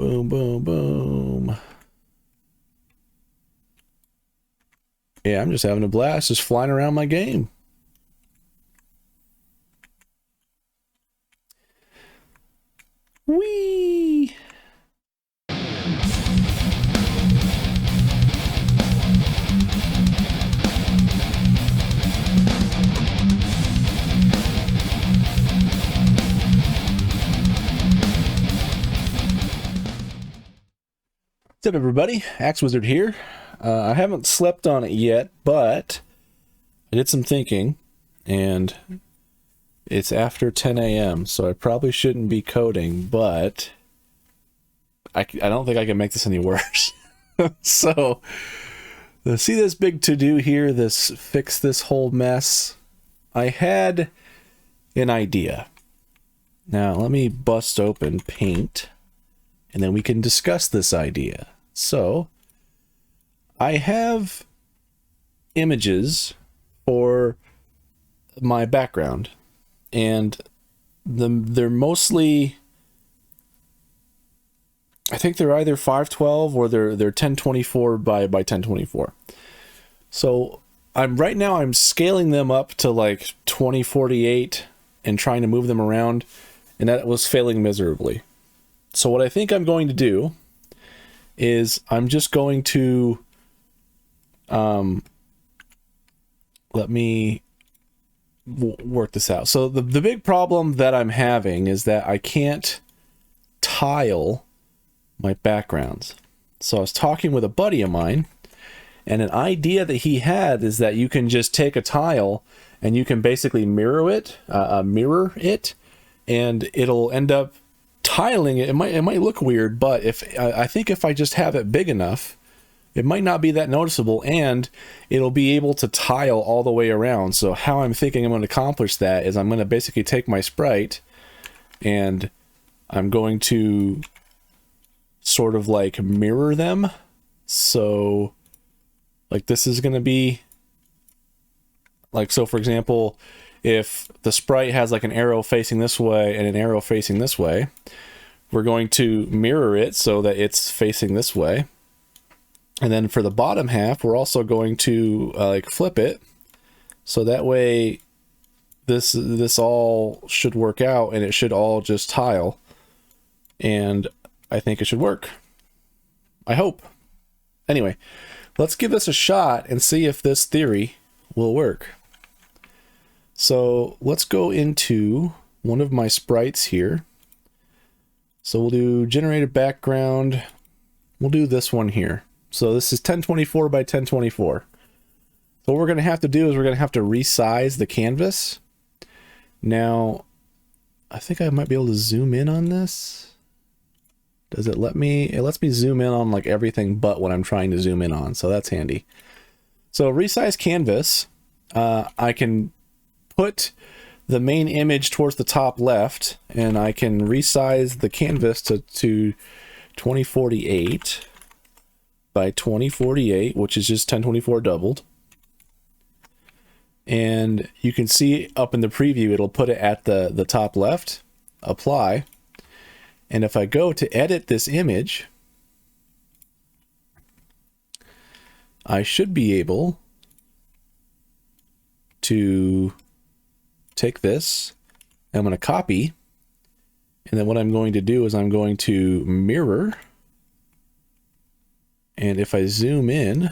Boom, boom, boom. Yeah, I'm just having a blast just flying around my game. Whee! What's up, everybody? Axe Wizard here. I haven't slept on it yet, but I did some thinking, and it's after 10 a.m., so I probably shouldn't be coding, but I don't think I can make this any worse. So, see this big to-do here, this fix this whole mess? I had an idea. Now, let me bust open Paint, and then we can discuss this idea. So, I have images for my background, and they're mostly, I think they're either 512 or they're 1024 by 1024. So right now I'm scaling them up to like 2048 and trying to move them around, and that was failing miserably. So what I think I'm going to do is I'm just going to let me work this out. So the big problem that I'm having is that I can't tile my backgrounds. So I was talking with a buddy of mine, and an idea that he had is that you can just take a tile and you can basically mirror it, and it'll end up tiling it. It might look weird, but I think if I just have it big enough, it might not be that noticeable, and it'll be able to tile all the way around. So how I'm thinking I'm going to accomplish that is I'm going to basically take my sprite and I'm going to sort of like mirror them. So like this is going to be like, so for example, if the sprite has like an arrow facing this way and an arrow facing this way, we're going to mirror it so that it's facing this way. And then for the bottom half, we're also going to like flip it, so that way this all should work out, and it should all just tile. And I think it should work. I hope. Anyway, let's give this a shot and see if this theory will work. So let's go into one of my sprites here. So we'll do generated background. We'll do this one here. So this is 1024 by 1024. So what we're going to have to do is we're going to have to resize the canvas. Now, I think I might be able to zoom in on this. Does it let me? It lets me zoom in on like everything but what I'm trying to zoom in on. So that's handy. So resize canvas. I can put the main image towards the top left, and I can resize the canvas to 2048 by 2048, which is just 1024 doubled. And you can see up in the preview, it'll put it at the top left, apply. And if I go to edit this image, I should be able to take this, I'm going to copy, and then what I'm going to do is I'm going to mirror. And if I zoom in,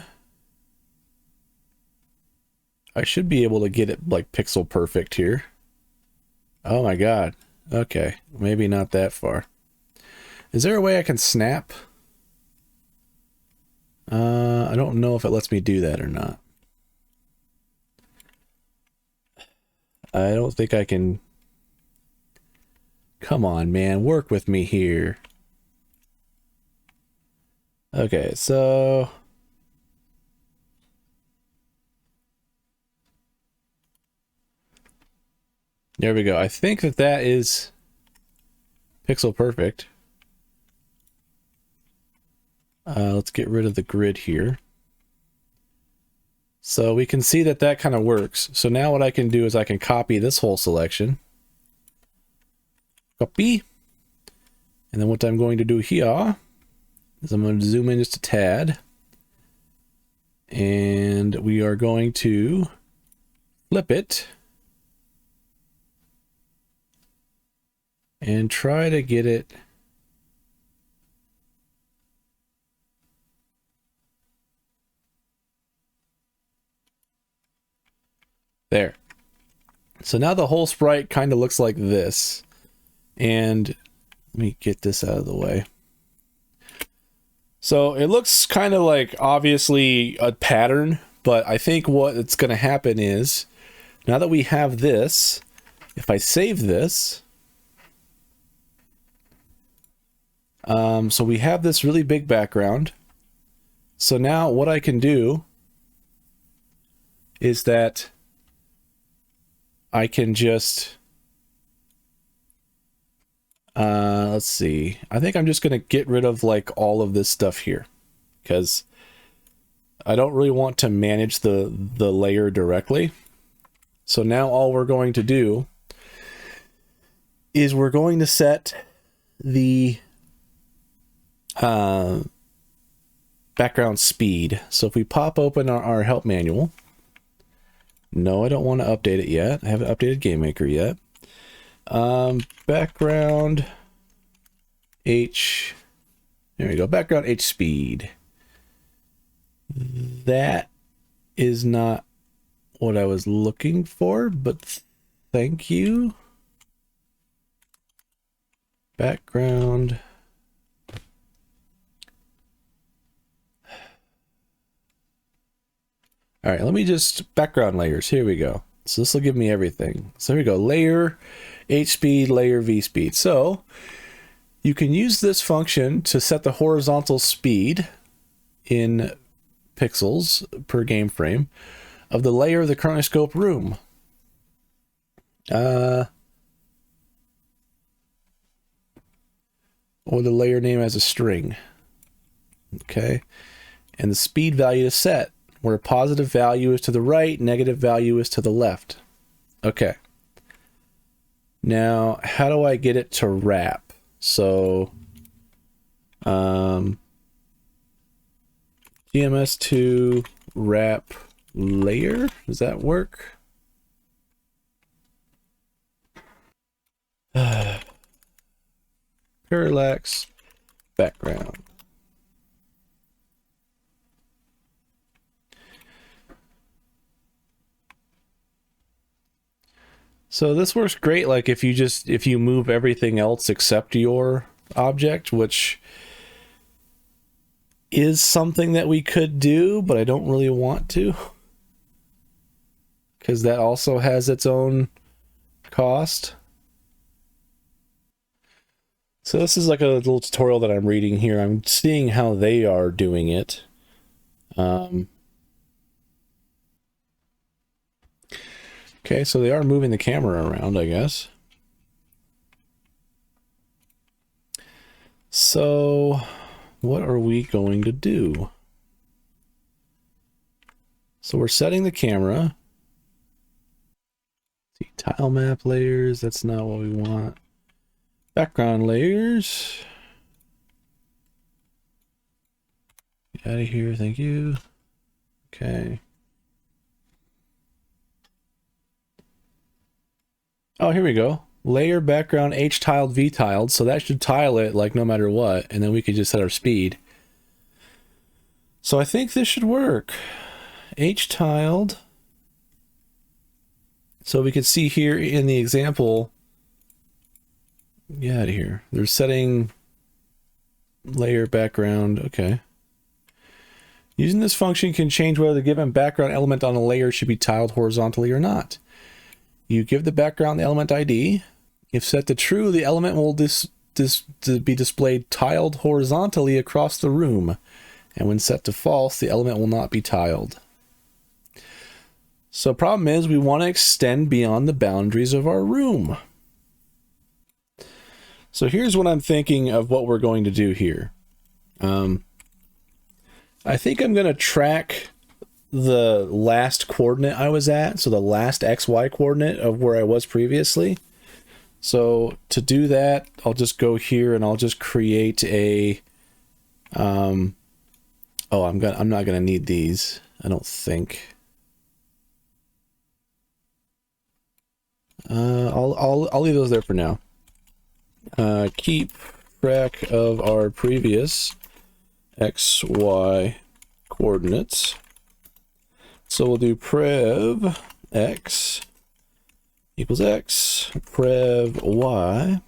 I should be able to get it like pixel perfect here. Oh my god. Okay, maybe not that far. Is there a way I can snap? I don't know if it lets me do that or not. I don't think I can. Come on, man, work with me here. Okay, so there we go. I think that is pixel perfect. Let's get rid of the grid here. So we can see that kind of works. So now what I can do is I can copy this whole selection. Copy. And then what I'm going to do here is I'm going to zoom in just a tad. And we are going to flip it and try to get it there. So now the whole sprite kind of looks like this. And let me get this out of the way. So it looks kind of like obviously a pattern, but I think what's going to happen is now that we have this, if I save this, so we have this really big background. So now what I can do is that I can just, let's see. I think I'm just going to get rid of like all of this stuff here because I don't really want to manage the layer directly. So now all we're going to do is we're going to set the background speed. So if we pop open our help manual, no, I don't want to update it yet. I haven't updated GameMaker yet. Background H, there we go, background H speed. That is not what I was looking for, but thank you. Background. All right, let me just background layers. Here we go. So this will give me everything. So here we go. Layer, H speed, layer, V speed. So you can use this function to set the horizontal speed in pixels per game frame of the layer of the currently scoped room. Or the layer name as a string. Okay. And the speed value is set, where a positive value is to the right, negative value is to the left. Okay. Now, how do I get it to wrap? So, GMS2 wrap layer, does that work? Parallax background. So this works great, like if you move everything else except your object, which is something that we could do, but I don't really want to, because that also has its own cost. So this is like a little tutorial that I'm reading here. I'm seeing how they are doing it. Okay, so they are moving the camera around, I guess. So, what are we going to do? So we're setting the camera. See, tile map layers, that's not what we want. Background layers. Get out of here, thank you. Okay. Oh, here we go. Layer background H tiled V tiled. So that should tile it like no matter what. And then we could just set our speed. So I think this should work. H tiled. So we could see here in the example. Get out of here. They're setting layer background. Okay. Using this function can change whether the given background element on a layer should be tiled horizontally or not. You give the background the element ID. If set to true, the element will be displayed tiled horizontally across the room. And when set to false, the element will not be tiled. So problem is we want to extend beyond the boundaries of our room. So here's what I'm thinking of what we're going to do here. I think I'm going to track the last coordinate I was at, so the last XY coordinate of where I was previously. So to do that, I'll just go here and I'll just create a Oh, I'm not gonna need these, I don't think. I'll leave those there for now. Keep track of our previous XY coordinates. So we'll do prev x equals x, prev y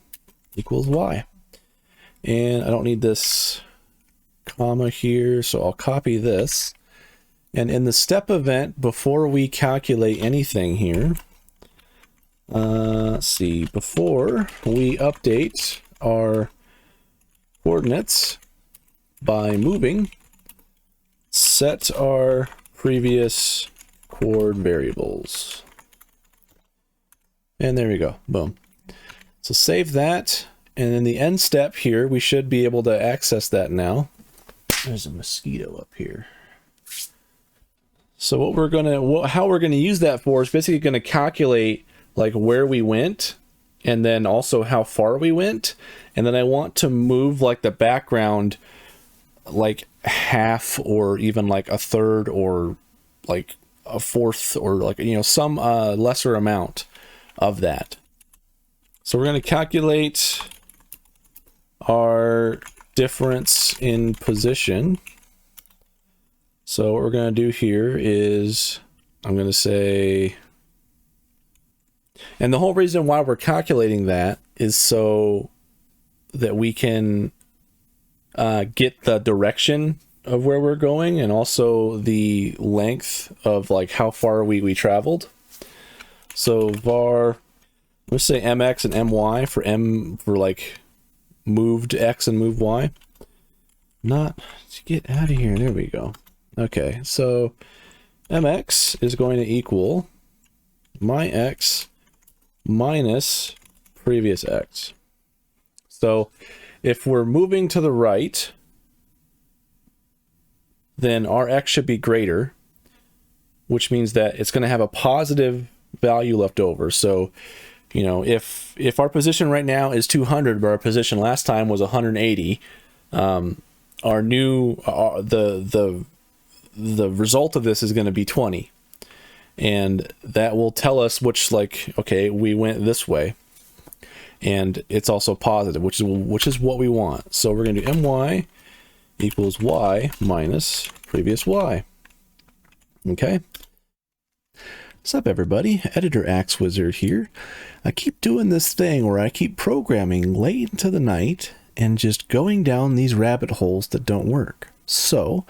equals y. And I don't need this comma here, so I'll copy this. And in the step event, before we calculate anything here, let's see, before we update our coordinates by moving, set our previous coord variables. And there we go, boom. So save that, and in the end step here, we should be able to access that now. There's a mosquito up here. So how we're gonna use that for is basically gonna calculate like where we went, and then also how far we went, and then I want to move like the background like half or even like a third or like a fourth or like, you know, some lesser amount of that. So we're going to calculate our difference in position. So what we're going to do here is I'm going to say, and the whole reason why we're calculating that is so that we can get the direction of where we're going and also the length of like how far we traveled. So var, let's say mx and my for m for like moved x and moved y. Not to get out of here. There we go. Okay, so mx is going to equal my x minus previous x. So if we're moving to the right, then our x should be greater, which means that it's going to have a positive value left over. So, you know, if our position right now is 200, but our position last time was 180, our new the result of this is going to be 20, and that will tell us which, like, okay, we went this way, and it's also positive, which is what we want. So we're going to do my equals y minus previous y. Okay. What's up, everybody? Editor Axe Wizard here. I keep doing this thing where I keep programming late into the night and just going down these rabbit holes that don't work. So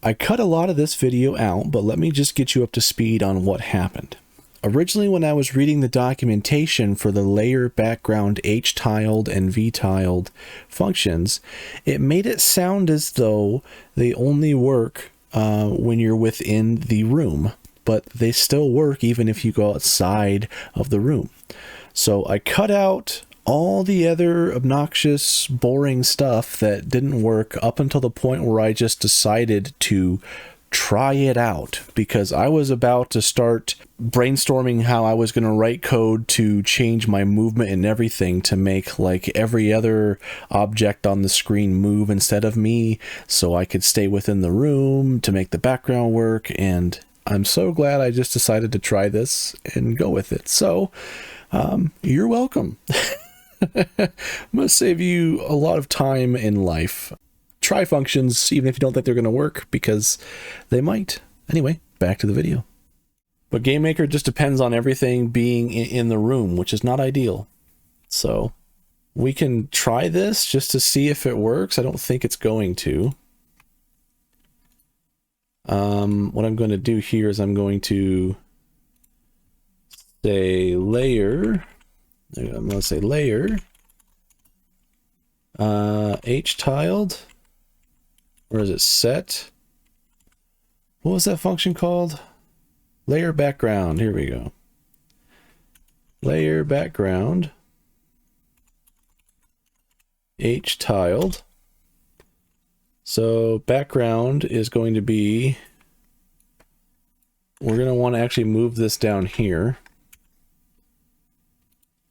I cut a lot of this video out, but let me just get you up to speed on what happened. Originally, when I was reading the documentation for the layer background H-tiled and V-tiled functions, it made it sound as though they only work when you're within the room, but they still work even if you go outside of the room. So I cut out all the other obnoxious, boring stuff that didn't work up until the point where I just decided to try it out, because I was about to start brainstorming how I was going to write code to change my movement and everything to make like every other object on the screen move instead of me, so I could stay within the room to make the background work. And I'm so glad I just decided to try this and go with it. So you're welcome. I'm going to save you a lot of time in life. Try functions even if you don't think they're going to work, because they might. Anyway, back to the video. But GameMaker just depends on everything being in the room, which is not ideal. So we can try this just to see if it works. I don't think it's going to. What I'm going to do here is I'm going to say layer. I'm going to say layer H-tiled. Or is it set? What was that function called? Layer background. Here we go. Layer background H-tiled. So background is going to be, we're going to want to actually move this down here.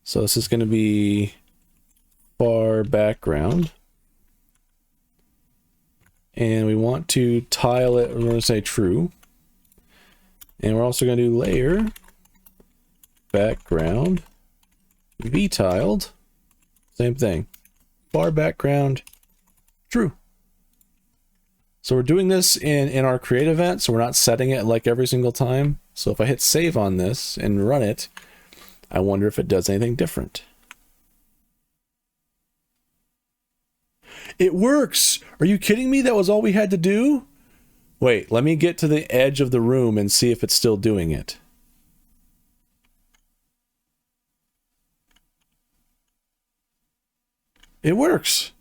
So this is going to be far background. And we want to tile it, we're going to say true. And we're also going to do layer, background, v-tiled, same thing. Bar background, true. So we're doing this in our create event, so we're not setting it like every single time. So if I hit save on this and run it, I wonder if it does anything different. It works! Are you kidding me? That was all we had to do? Wait, let me get to the edge of the room and see if it's still doing it. It works!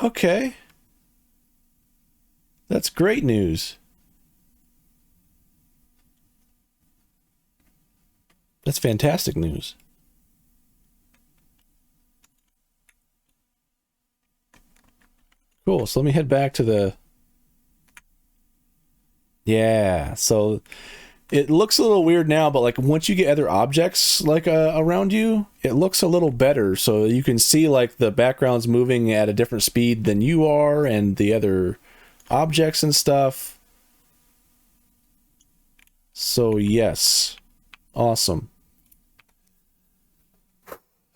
Okay. That's great news. That's fantastic news. Cool, so let me head back to the... Yeah, so it looks a little weird now, but like once you get other objects like around you, it looks a little better. So you can see like the background's moving at a different speed than you are and the other objects and stuff. So yes, awesome.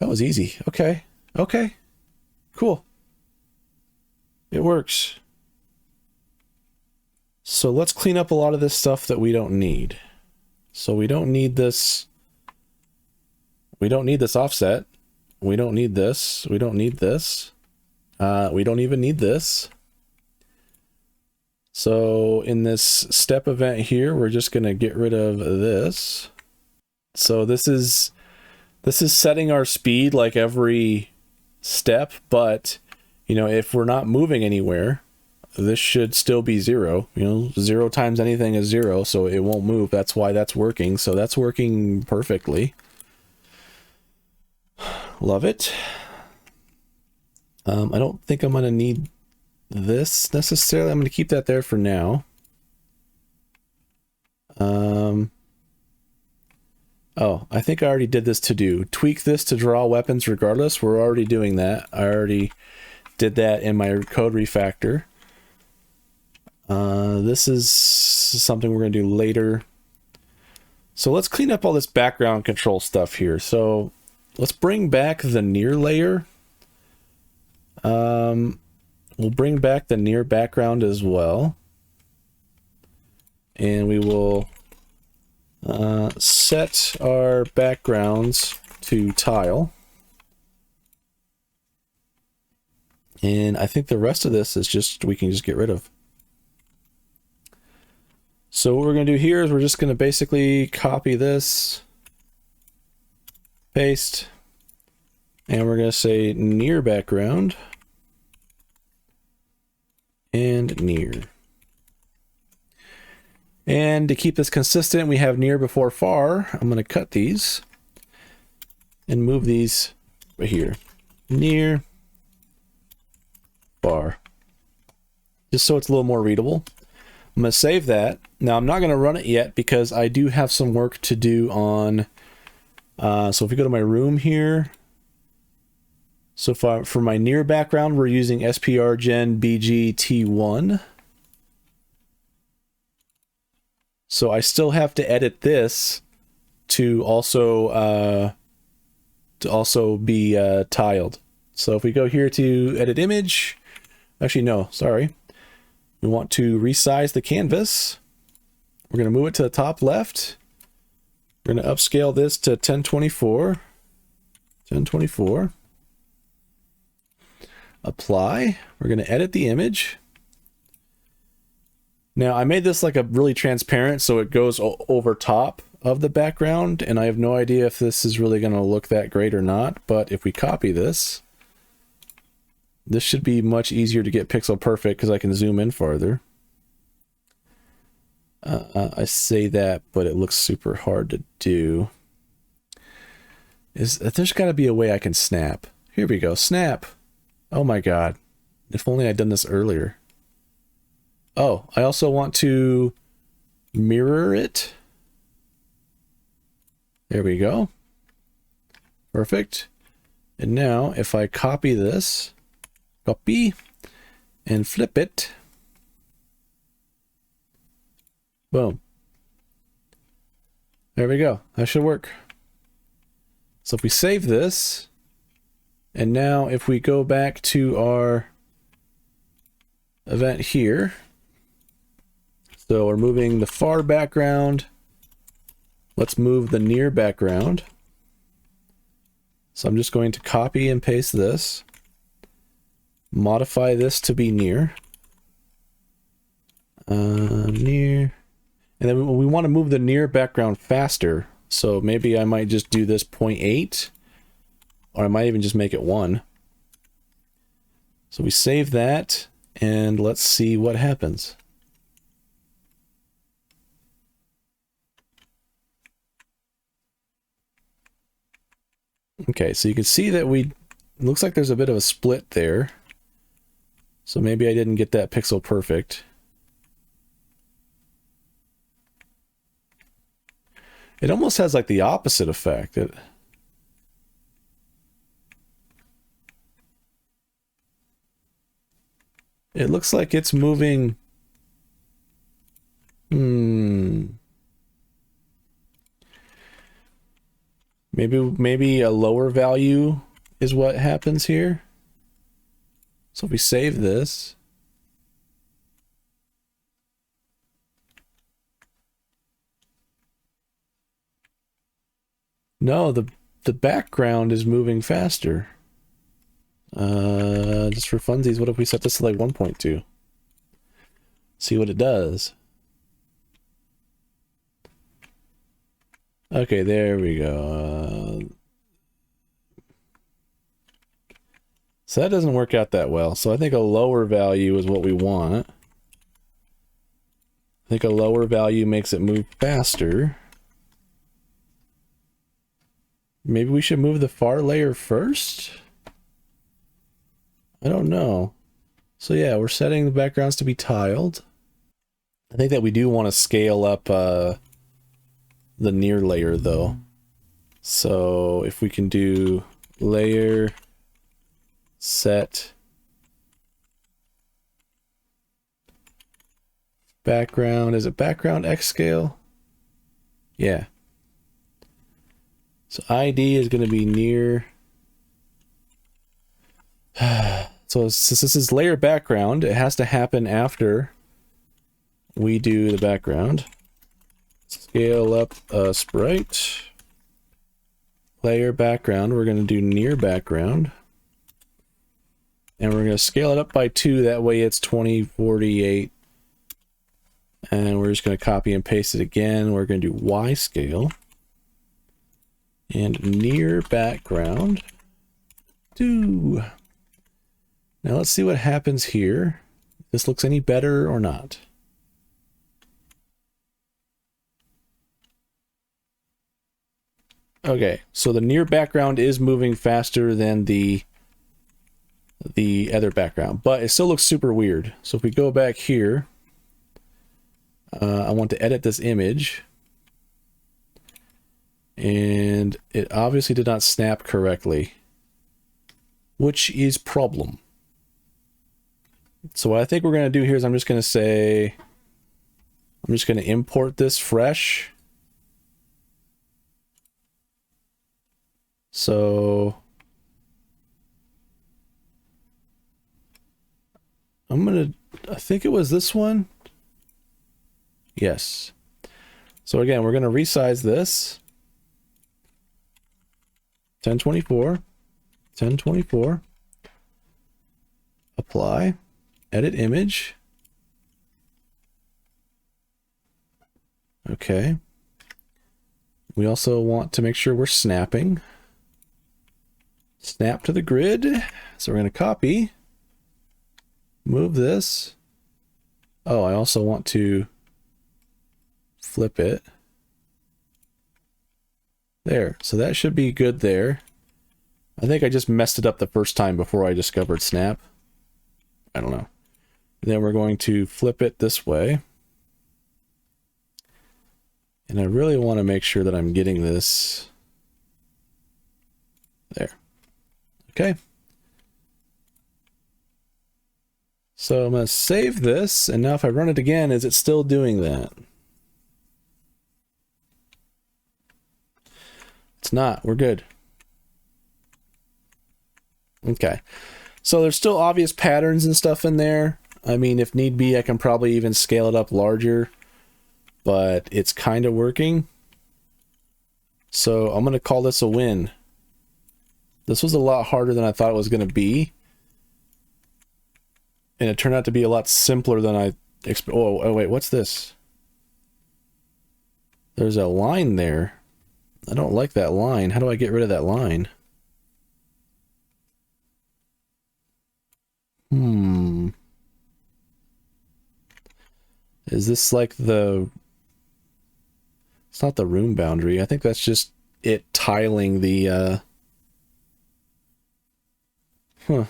That was easy. Okay, okay, cool. It works. So let's clean up a lot of this stuff that we don't need. So we don't need this. We don't need this offset. We don't need this. We don't need this. We don't even need this. So in this step event here, we're just going to get rid of this. So this is setting our speed like every step, but you know, if we're not moving anywhere, this should still be 0. You know, 0 times anything is 0, so it won't move. That's why that's working. So that's working perfectly. Love it. I don't think I'm going to need this necessarily. I'm going to keep that there for now. Oh, I think I already did this to do. Tweak this to draw weapons regardless. We're already doing that. I already did that in my code refactor. This is something we're going to do later. So let's clean up all this background control stuff here. So let's bring back the near layer. We'll bring back the near background as well. And we will set our backgrounds to tile. And I think the rest of this is just, we can just get rid of. So what we're going to do here is we're just going to basically copy this, paste, and we're going to say near background and near. And to keep this consistent, we have near before far. I'm going to cut these and move these right here. Near, far. Just so it's a little more readable. I'm going to save that. Now I'm not going to run it yet because I do have some work to do on, so if we go to my room here, so for my near background, we're using SPRGen BGT1. So I still have to edit this to also be tiled. So if we go here to edit image, actually no, sorry. We want to resize the canvas. We're going to move it to the top left. We're going to upscale this to 1024. 1024. Apply. We're going to edit the image. Now I made this like a really transparent so it goes over top of the background, and I have no idea if this is really going to look that great or not, but if we copy this, this should be much easier to get pixel perfect because I can zoom in farther. I say that, but it looks super hard to do. There's got to be a way I can snap. Here we go, snap. Oh my god. If only I'd done this earlier. Oh, I also want to mirror it. There we go. Perfect. And now if I copy this, copy, and flip it, boom. There we go. That should work. So if we save this, and now if we go back to our event here, so we're moving the far background. Let's move the near background. So I'm just going to copy and paste this, modify this to be near, near, and then we want to move the near background faster. So maybe I might just do this 0.8, or I might even just make it 1. So we save that, and let's see what happens. Okay, so you can see that it looks like there's a bit of a split there. So maybe I didn't get that pixel perfect. It almost has like the opposite effect. It looks like it's moving. Maybe a lower value is what happens here. So if we save this, no, the background is moving faster. Just for funsies, what if we set this to like 1.2? See what it does. Okay, there we go. So that doesn't work out that well. So I think a lower value is what we want. I think a lower value makes it move faster. Maybe we should move the far layer first? I don't know. So yeah, we're setting the backgrounds to be tiled. I think that we do want to scale up the near layer though. So if we can do layer set background, is it background X scale? Yeah. So ID is going to be near. So since this is layer background, it has to happen after we do the background. Scale up sprite. Layer background, we're going to do near background. And we're going to scale it up by 2, that way it's 2048. And we're just going to copy and paste it again. We're going to do Y scale. And near background. 2. Now let's see what happens here. If this looks any better or not. Okay, so the near background is moving faster than the other background, but it still looks super weird. So if we go back here, I want to edit this image, and it obviously did not snap correctly, which is problem. So what I think we're going to do here is I'm just going to import this fresh. So I think it was this one. Yes. So again, we're going to resize this. 1024. 1024. Apply. Edit image. Okay. We also want to make sure we're snapping. Snap to the grid. So we're going to copy. Move this. Oh, I also want to flip it. There. So that should be good there. I think I just messed it up the first time before I discovered snap. I don't know. Then we're going to flip it this way. And I really want to make sure that I'm getting this there. Okay. So I'm going to save this, and now if I run it again, is it still doing that? It's not. We're good. Okay. So there's still obvious patterns and stuff in there. I mean, if need be, I can probably even scale it up larger, but it's kind of working. So I'm going to call this a win. This was a lot harder than I thought it was going to be. And it turned out to be a lot simpler than I expected. Oh, wait, what's this? There's a line there. I don't like that line. How do I get rid of that line? Is this like the... It's not the room boundary. I think that's just it tiling the... Huh.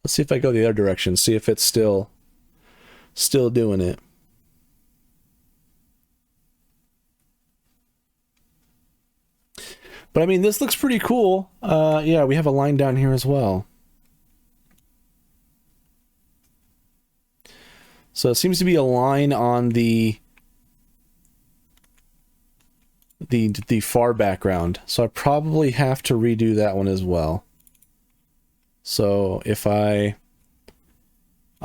Let's see if I go the other direction, see if it's still doing it. But I mean, this looks pretty cool. Yeah, we have a line down here as well. So it seems to be a line on the far background. So I probably have to redo that one as well. So if I'm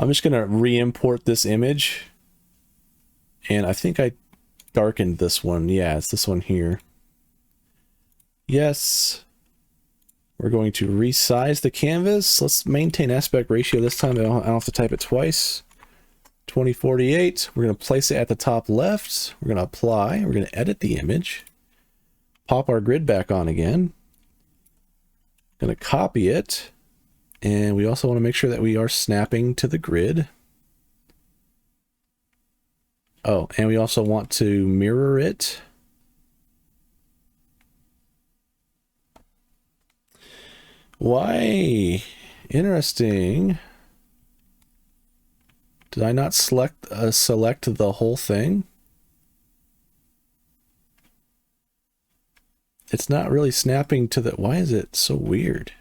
just going to re-import this image. And I think I darkened this one. Yeah, it's this one here. Yes. We're going to resize the canvas. Let's maintain aspect ratio this time. I don't have to type it twice. 2048. We're going to place it at the top left. We're going to apply. We're going to edit the image. Pop our grid back on again. Going to copy it. And we also want to make sure that we are snapping to the grid. Oh, and we also want to mirror it. Why? Interesting. Did I not select the whole thing? It's not really snapping to the... Why is it so weird?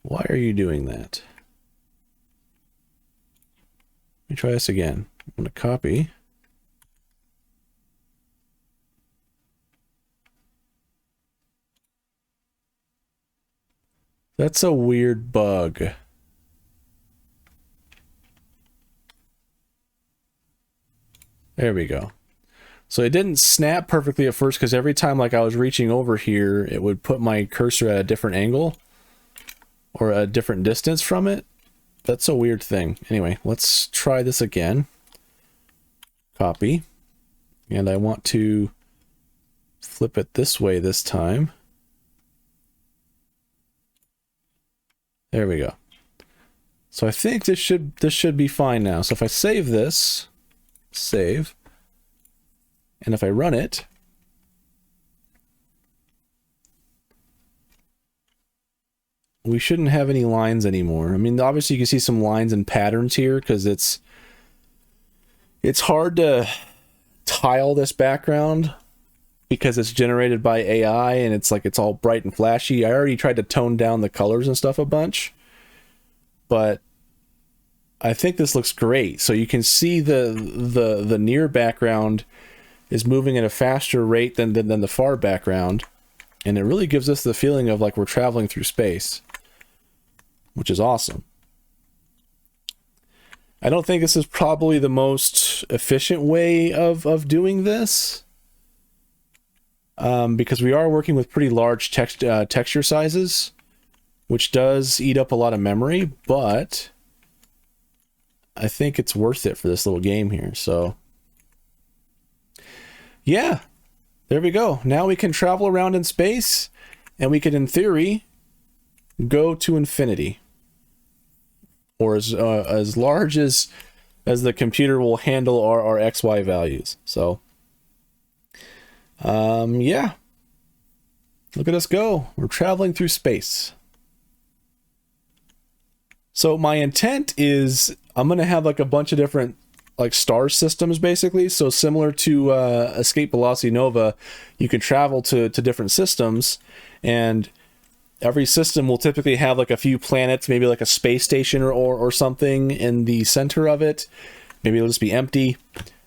Why are you doing that? Let me try this again. I'm going to copy. That's a weird bug. There we go. So it didn't snap perfectly at first because every time like I was reaching over here, it would put my cursor at a different angle or a different distance from it. That's a weird thing. Anyway, let's try this again. Copy. And I want to flip it this way this time. There we go. So I think this should be fine now. So if I save this, save, and if I run it, we shouldn't have any lines anymore. I mean, obviously you can see some lines and patterns here because it's hard to tile this background because it's generated by AI and it's like it's all bright and flashy. I already tried to tone down the colors and stuff a bunch, but I think this looks great. So you can see the near background is moving at a faster rate than the far background, and it really gives us the feeling of like we're traveling through space, which is awesome. I don't think this is probably the most efficient way of doing this, because we are working with pretty large texture sizes, which does eat up a lot of memory, but I think it's worth it for this little game here. So yeah, there we go. Now we can travel around in space, and we could, in theory, go to infinity, or as large as the computer will handle our XY values. So yeah, Look at us go. We're traveling through space. So my intent is I'm going to have like a bunch of different like star systems basically. So similar to Escape Velocity Nova, you can travel to different systems, and every system will typically have like a few planets, maybe like a space station or something in the center of it. Maybe it'll just be empty.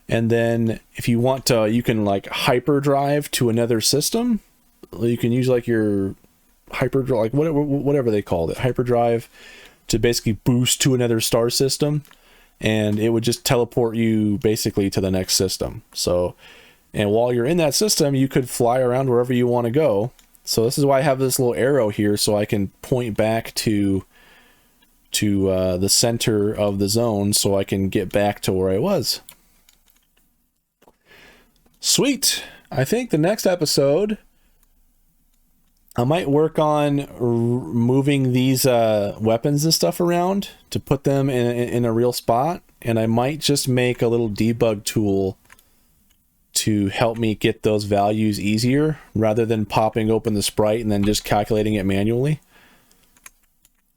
And then if you want to, you can like hyperdrive to another system. You can use like your hyperdrive, like whatever they called it, hyperdrive, to basically boost to another star system, and it would just teleport you basically to the next system. So, and while you're in that system, you could fly around wherever you want to go. So this is why I have this little arrow here, so I can point back to the center of the zone, so I can get back to where I was. Sweet. I think the next episode, I might work on moving these weapons and stuff around to put them in a real spot. And I might just make a little debug tool to help me get those values easier, rather than popping open the sprite and then just calculating it manually.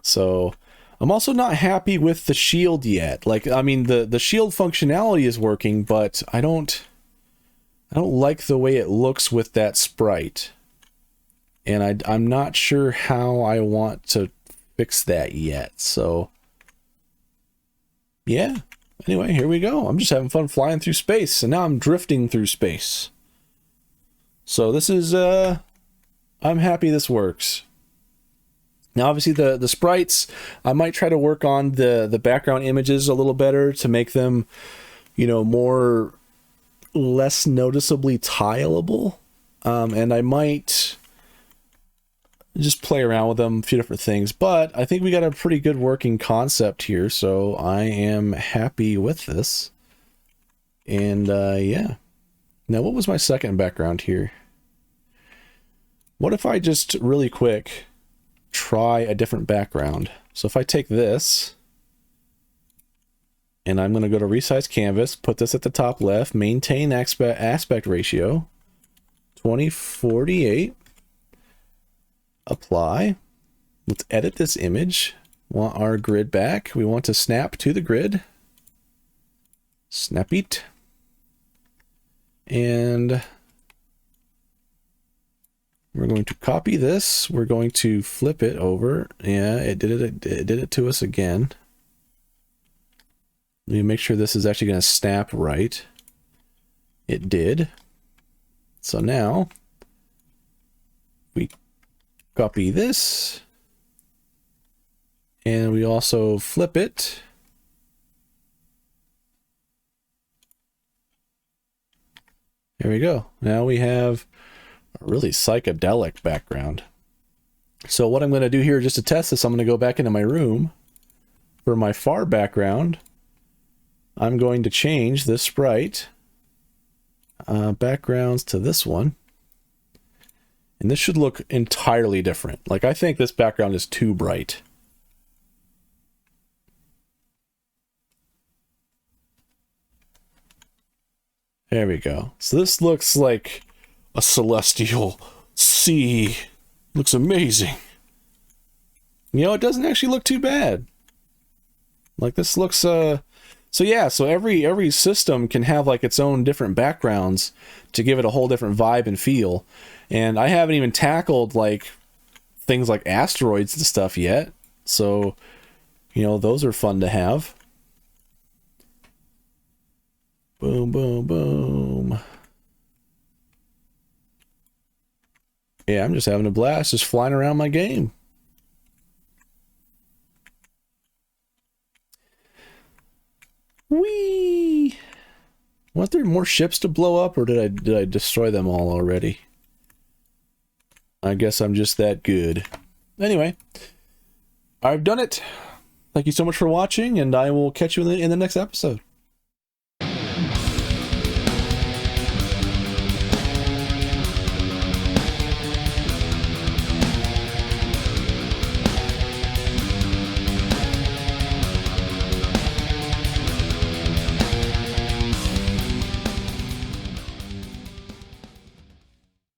So I'm also not happy with the shield yet. Like, I mean, the shield functionality is working, but I don't like the way it looks with that sprite. And I'm not sure how I want to fix that yet. So, yeah. Anyway, here we go. I'm just having fun flying through space. And now I'm drifting through space. So this is, I'm happy this works. Now, obviously, the sprites, I might try to work on the background images a little better to make them, you know, less noticeably tileable. And I might just play around with them, a few different things, but I think we got a pretty good working concept here, so I am happy with this. And yeah. Now, what was my second background here? What if I just really quick try a different background? So if I take this, and I'm going to go to resize canvas, put this at the top left, maintain aspect ratio 2048. Apply. Let's edit this image. Want our grid back. We want to snap to the grid. Snap it. And we're going to copy this. We're going to flip it over. Yeah, it did it to us again. Let me make sure this is actually going to snap right. It did. So now we copy this, and we also flip it. There we go. Now we have a really psychedelic background. So what I'm going to do here, just to test this, I'm going to go back into my room. For my far background, I'm going to change this sprite backgrounds to this one. And this should look entirely different. Like, I think this background is too bright. There we go. So this looks like a celestial sea. Looks amazing. You know, it doesn't actually look too bad. Like, this looks, so yeah, so every system can have like its own different backgrounds to give it a whole different vibe and feel. And I haven't even tackled like things like asteroids and stuff yet. So, you know, those are fun to have. Boom, boom, boom. Yeah, I'm just having a blast just flying around my game. Whee! Want there more ships to blow up, or did I destroy them all already? I guess I'm just that good. Anyway, I've done it. Thank you so much for watching, and I will catch you in the next episode.